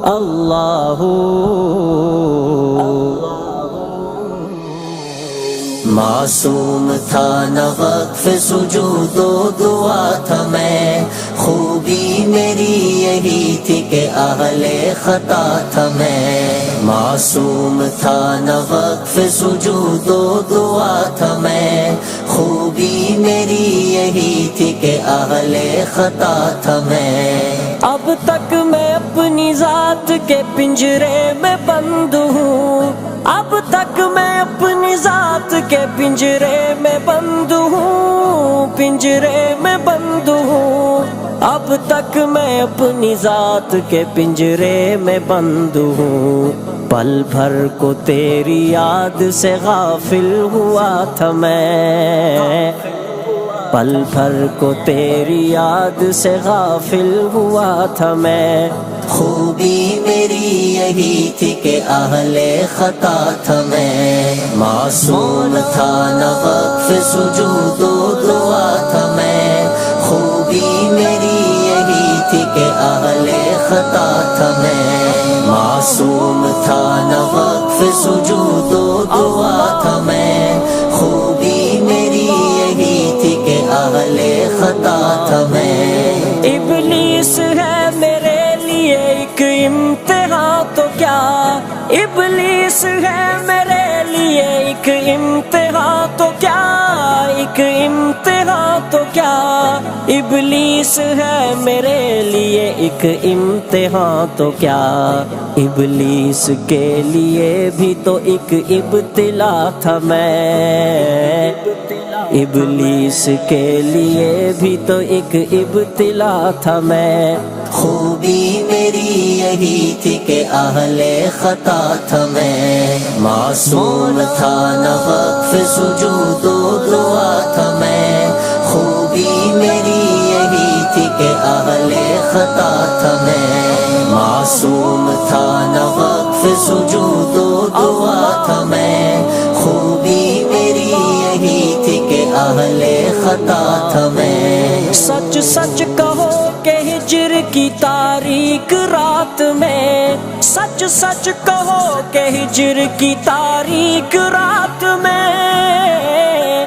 اللہ معصوم تھا نہ وقف سجود و دعا تھا میں، خوبی میری یہی تھی کہ اہل خطا تھا میں، معصوم تھا نہ وقف سجود و دعا تھا میں، خوبی میری یہی تھی کہ اہل خطا تھا میں، اب تک میں اپنی ذات کے پنجرے میں بند ہوں، اب تک میں اپنی ذات کے پنجرے میں بند ہوں، پنجرے میں بند ہوں، اب تک میں اپنی ذات کے پنجرے میں بند ہوں، پل بھر کو تیری یاد سے غافل ہوا تھا میں، پل بھر کو تیری یاد سے غافل ہوا تھا میں، خوبی میری یہی تھی کہ اہل خطا تھا میں، معصوم تھا نہ وقف سجود و دعا تھا میں، خوبی میری یہی تھی کہ اہل خطا تھا میں، معصوم تھا نہ وقف سجود و دعا تھا میں، خوبی میری یہی تھی کہ اہل خطا تھا میں، ابلیس ہے میرے لیے ایک امتحان تو کیا، ابلیس ہے میرے لیے ایک امتحان تو کیا، ایک امتحان تو کیا، ابلیس ہے میرے لیے ایک امتحان تو کیا، ابلیس کے لیے بھی تو ایک ابتلا تھا میں، ابلیس کے لیے بھی تو ایک ابتلا تھا میں، خوبی میری یہی تھی کہ اہل خطا تھا میں، معصوم تھا نہ وقف سجود و دعا تھا میں، خوبی میری یہی تھی کہ اہل خطا تھا میں، معصوم تھا نہ وقف سجود و دعا تھا میں، خوبی میری یہی تھی کہ اہل خطا تھا میں، سچ سچ کہو کہ ہجر کی تاریک رات میں، سچ سچ کہو کہ ہجر کی تاریک رات میں،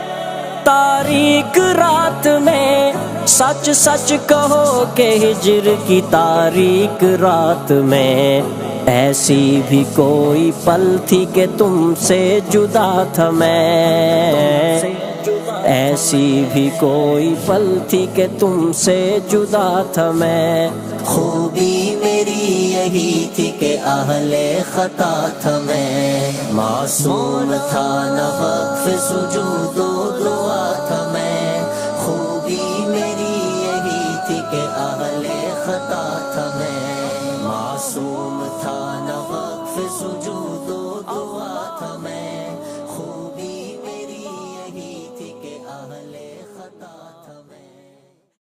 تاریک رات میں، سچ سچ کہو کہ ہجر کی تاریک رات میں، ایسی بھی کوئی پل تھی کہ تم سے جدا تھا میں، ایسی بھی کوئی پل تھی کہ تم سے جدا تھا میں، خوبی میری یہی تھی کہ اہل خطا تھا میں، معصوم تھا نہ وقف سجود و دعا تھا میں، خوبی میری یہی تھی کہ اہل خطا